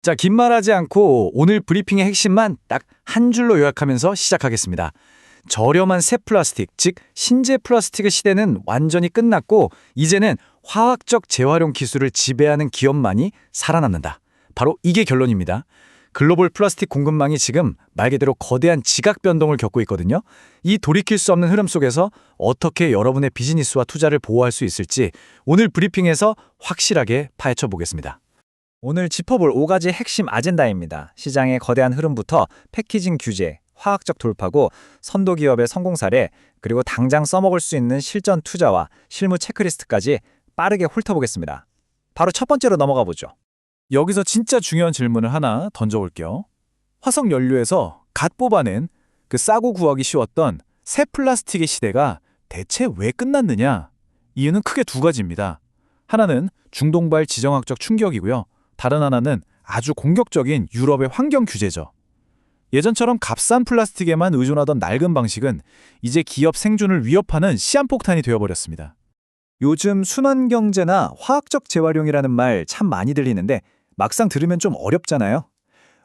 자, 긴 말하지 않고 오늘 브리핑의 핵심만 딱 한 줄로 요약하면서 시작하겠습니다. 저렴한 새 플라스틱, 즉 신재 플라스틱의 시대는 완전히 끝났고 이제는 화학적 재활용 기술을 지배하는 기업만이 살아남는다. 바로 이게 결론입니다. 글로벌 플라스틱 공급망이 지금 말 그대로 거대한 지각 변동을 겪고 있거든요. 이 돌이킬 수 없는 흐름 속에서 어떻게 여러분의 비즈니스와 투자를 보호할 수 있을지 오늘 브리핑에서 확실하게 파헤쳐 보겠습니다. 오늘 짚어볼 5가지 핵심 아젠다입니다. 시장의 거대한 흐름부터 패키징 규제, 화학적 돌파구, 선도 기업의 성공 사례, 그리고 당장 써먹을 수 있는 실전 투자와 실무 체크리스트까지 빠르게 훑어보겠습니다. 바로 첫 번째로 넘어가 보죠. 여기서 진짜 중요한 질문을 하나 던져볼게요. 화석 연료에서 갓 뽑아낸 그 싸고 구하기 쉬웠던 새 플라스틱의 시대가 대체 왜 끝났느냐? 이유는 크게 두 가지입니다. 하나는 중동발 지정학적 충격이고요. 다른 하나는 아주 공격적인 유럽의 환경 규제죠. 예전처럼 값싼 플라스틱에만 의존하던 낡은 방식은 이제 기업 생존을 위협하는 시한폭탄이 되어버렸습니다. 요즘 순환경제나 화학적 재활용이라는 말 참 많이 들리는데 막상 들으면 좀 어렵잖아요.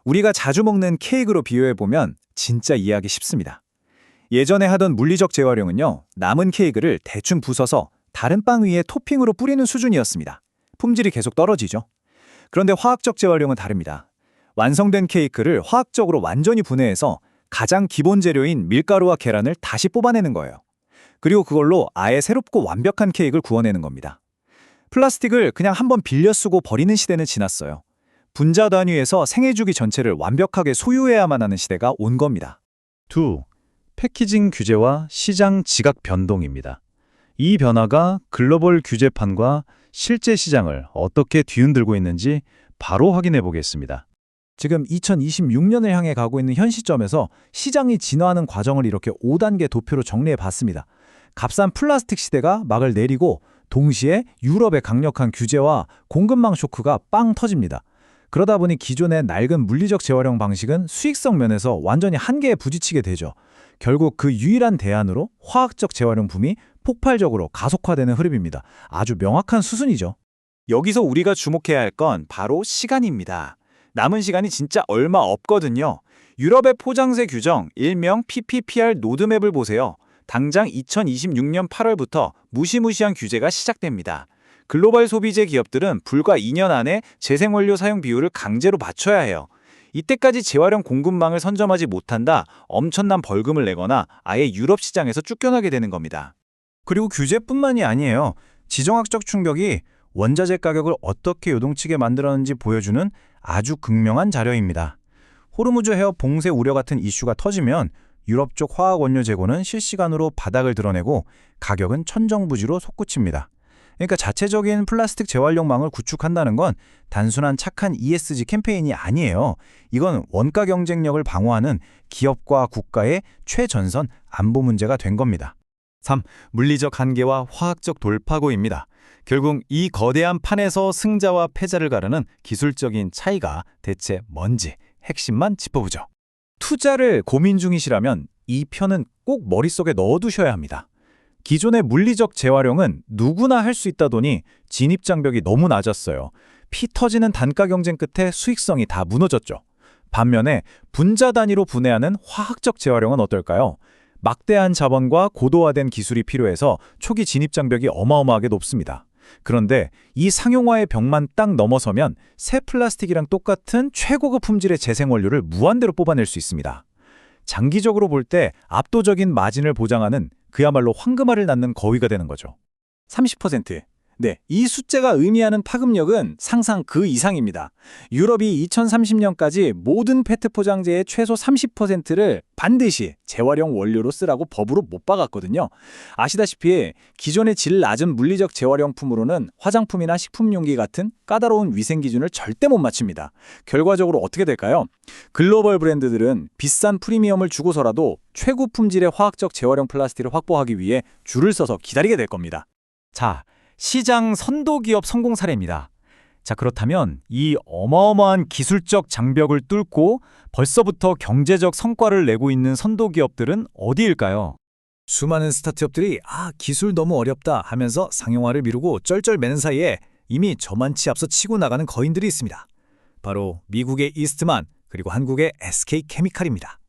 우리가 자주 먹는 케이크로 비유해보면 진짜 이해하기 쉽습니다. 예전에 하던 물리적 재활용은요, 남은 케이크를 대충 부숴서 다른 빵 위에 토핑으로 뿌리는 수준이었습니다. 품질이 계속 떨어지죠. 그런데 화학적 재활용은 다릅니다. 완성된 케이크를 화학적으로 완전히 분해해서 가장 기본 재료인 밀가루와 계란을 다시 뽑아내는 거예요. 그리고 그걸로 아예 새롭고 완벽한 케이크를 구워내는 겁니다. 플라스틱을 그냥 한번 빌려 쓰고 버리는 시대는 지났어요. 분자 단위에서 생애주기 전체를 완벽하게 소유해야만 하는 시대가 온 겁니다. 2. 패키징 규제와 시장 지각 변동입니다. 이 변화가 글로벌 규제판과 실제 시장을 어떻게 뒤흔들고 있는지 바로 확인해 보겠습니다. 지금 2026년을 향해 가고 있는 현 시점에서 시장이 진화하는 과정을 이렇게 5단계 도표로 정리해 봤습니다. 값싼 플라스틱 시대가 막을 내리고 동시에 유럽의 강력한 규제와 공급망 쇼크가 빵 터집니다. 그러다 보니 기존의 낡은 물리적 재활용 방식은 수익성 면에서 완전히 한계에 부딪히게 되죠. 결국 그 유일한 대안으로 화학적 재활용 붐이 폭발적으로 가속화되는 흐름입니다. 아주 명확한 수순이죠. 여기서 우리가 주목해야 할 건 바로 시간입니다. 남은 시간이 진짜 얼마 없거든요. 유럽의 포장재 규정, 일명 PPPR 로드맵을 보세요. 당장 2026년 8월부터 무시무시한 규제가 시작됩니다. 글로벌 소비재 기업들은 불과 2년 안에 재생원료 사용 비율을 강제로 맞춰야 해요. 이때까지 재활용 공급망을 선점하지 못한다 엄청난 벌금을 내거나 아예 유럽 시장에서 쫓겨나게 되는 겁니다. 그리고 규제뿐만이 아니에요. 지정학적 충격이 원자재 가격을 어떻게 요동치게 만들었는지 보여주는 아주 극명한 자료입니다. 호르무즈 해협 봉쇄 우려 같은 이슈가 터지면 유럽 쪽 화학 원료 재고는 실시간으로 바닥을 드러내고 가격은 천정부지로 솟구칩니다. 그러니까 자체적인 플라스틱 재활용망을 구축한다는 건 단순한 착한 ESG 캠페인이 아니에요. 이건 원가 경쟁력을 방어하는 기업과 국가의 최전선 안보 문제가 된 겁니다. 3. 물리적 한계와 화학적 돌파구입니다. 결국 이 거대한 판에서 승자와 패자를 가르는 기술적인 차이가 대체 뭔지 핵심만 짚어보죠. 투자를 고민 중이시라면 이 편은 꼭 머릿속에 넣어두셔야 합니다. 기존의 물리적 재활용은 누구나 할 수 있다더니 진입장벽이 너무 낮았어요. 피 터지는 단가 경쟁 끝에 수익성이 다 무너졌죠. 반면에 분자 단위로 분해하는 화학적 재활용은 어떨까요? 막대한 자본과 고도화된 기술이 필요해서 초기 진입장벽이 어마어마하게 높습니다. 그런데 이 상용화의 벽만 딱 넘어서면 새 플라스틱이랑 똑같은 최고급 품질의 재생원료를 무한대로 뽑아낼 수 있습니다. 장기적으로 볼 때 압도적인 마진을 보장하는 그야말로 황금알을 낳는 거위가 되는 거죠. 30%. 네, 이 숫자가 의미하는 파급력은 상상 그 이상입니다. 유럽이 2030년까지 모든 페트 포장재의 최소 30%를 반드시 재활용 원료로 쓰라고 법으로 못 박았거든요. 아시다시피 기존의 질 낮은 물리적 재활용품으로는 화장품이나 식품용기 같은 까다로운 위생 기준을 절대 못 맞춥니다. 결과적으로 어떻게 될까요? 글로벌 브랜드들은 비싼 프리미엄을 주고서라도 최고 품질의 화학적 재활용 플라스틱을 확보하기 위해 줄을 서서 기다리게 될 겁니다. 자, 시장 선도기업 성공 사례입니다. 자, 그렇다면 이 어마어마한 기술적 장벽을 뚫고 벌써부터 경제적 성과를 내고 있는 선도기업들은 어디일까요? 수많은 스타트업들이 기술 너무 어렵다 하면서 상용화를 미루고 쩔쩔매는 사이에 이미 저만치 앞서 치고 나가는 거인들이 있습니다. 바로 미국의 이스트만 그리고 한국의 SK케미칼입니다.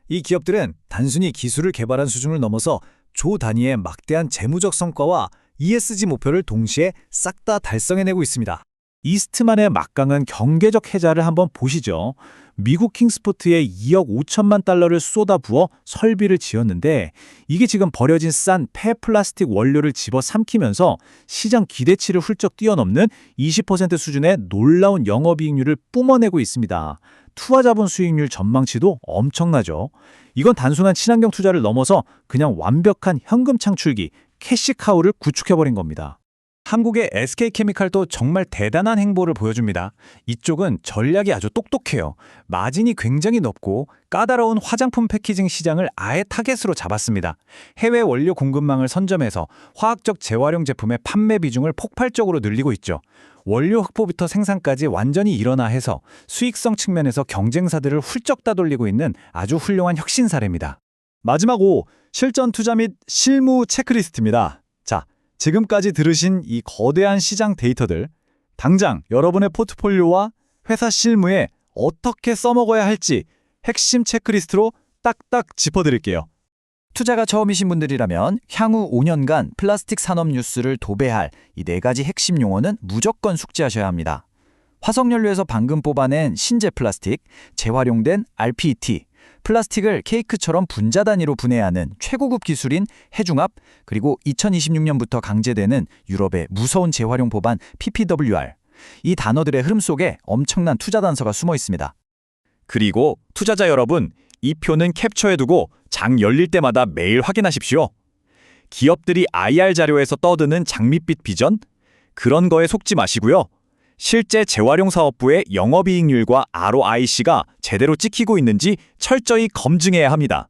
이 기업들은 단순히 기술을 개발한 수준을 넘어서 조 단위의 막대한 재무적 성과와 ESG 목표를 동시에 싹 다 달성해내고 있습니다. 이스트만의 막강한 경제적 해자를 한번 보시죠. 미국 킹스포트에 2억 5천만 달러를 쏟아부어 설비를 지었는데 이게 지금 버려진 싼 폐플라스틱 원료를 집어삼키면서 시장 기대치를 훌쩍 뛰어넘는 20% 수준의 놀라운 영업이익률을 뿜어내고 있습니다. 투하자본 수익률 전망치도 엄청나죠. 이건 단순한 친환경 투자를 넘어서 그냥 완벽한 현금 창출기, 캐시카우를 구축해버린 겁니다. 한국의 SK케미칼도 정말 대단한 행보를 보여줍니다. 이쪽은 전략이 아주 똑똑해요. 마진이 굉장히 높고 까다로운 화장품 패키징 시장을 아예 타겟으로 잡았습니다. 해외 원료 공급망을 선점해서 화학적 재활용 제품의 판매 비중을 폭발적으로 늘리고 있죠. 원료 확보부터 생산까지 완전히 일어나 해서 수익성 측면에서 경쟁사들을 훌쩍 따돌리고 있는 아주 훌륭한 혁신 사례입니다. 마지막 5, 실전 투자 및 실무 체크리스트입니다. 자, 지금까지 들으신 이 거대한 시장 데이터들, 당장 여러분의 포트폴리오와 회사 실무에 어떻게 써먹어야 할지 핵심 체크리스트로 딱딱 짚어드릴게요. 투자가 처음이신 분들이라면 향후 5년간 플라스틱 산업 뉴스를 도배할 이 4가지 핵심 용어는 무조건 숙지하셔야 합니다. 화석연료에서 방금 뽑아낸 신재 플라스틱, 재활용된 rPET, 플라스틱을 케이크처럼 분자 단위로 분해하는 최고급 기술인 해중압, 그리고 2026년부터 강제되는 유럽의 무서운 재활용 법안 PPWR. 이 단어들의 흐름 속에 엄청난 투자 단서가 숨어 있습니다. 그리고 투자자 여러분, 이 표는 캡처해두고 장 열릴 때마다 매일 확인하십시오. 기업들이 IR 자료에서 떠드는 장밋빛 비전? 그런 거에 속지 마시고요. 실제 재활용 사업부의 영업이익률과 ROIC가 제대로 찍히고 있는지 철저히 검증해야 합니다.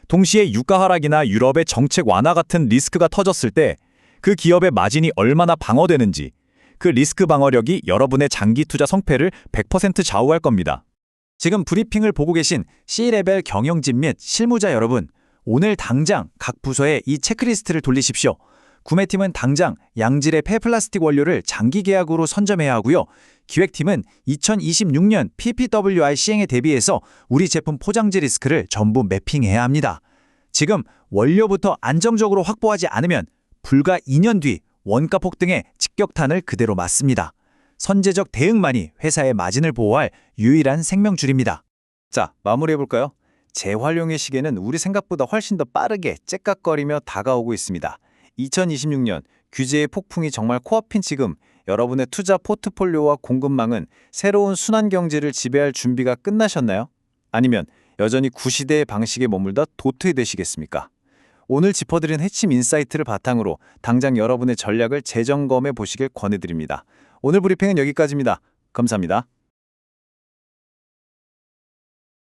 동시에 유가 하락이나 유럽의 정책 완화 같은 리스크가 터졌을 때 그 기업의 마진이 얼마나 방어되는지, 그 리스크 방어력이 여러분의 장기 투자 성패를 100% 좌우할 겁니다. 지금 브리핑을 보고 계신 C레벨 경영진 및 실무자 여러분, 오늘 당장 각 부서에 이 체크리스트를 돌리십시오. 구매팀은 당장 양질의 폐플라스틱 원료를 장기 계약으로 선점해야 하고요. 기획팀은 2026년 PPWR 시행에 대비해서 우리 제품 포장지 리스크를 전부 매핑해야 합니다. 지금 원료부터 안정적으로 확보하지 않으면 불과 2년 뒤 원가 폭등에 직격탄을 그대로 맞습니다. 선제적 대응만이 회사의 마진을 보호할 유일한 생명줄입니다. 자, 마무리해볼까요? 재활용의 시계는 우리 생각보다 훨씬 더 빠르게 째깍거리며 다가오고 있습니다. 2026년 규제의 폭풍이 정말 코앞인 지금 여러분의 투자 포트폴리오와 공급망은 새로운 순환 경제를 지배할 준비가 끝나셨나요? 아니면 여전히 구시대의 방식에 머물다 도태되시겠습니까? 오늘 짚어드린 핵심 인사이트를 바탕으로 당장 여러분의 전략을 재점검해 보시길 권해드립니다. 오늘 브리핑은 여기까지입니다. 감사합니다.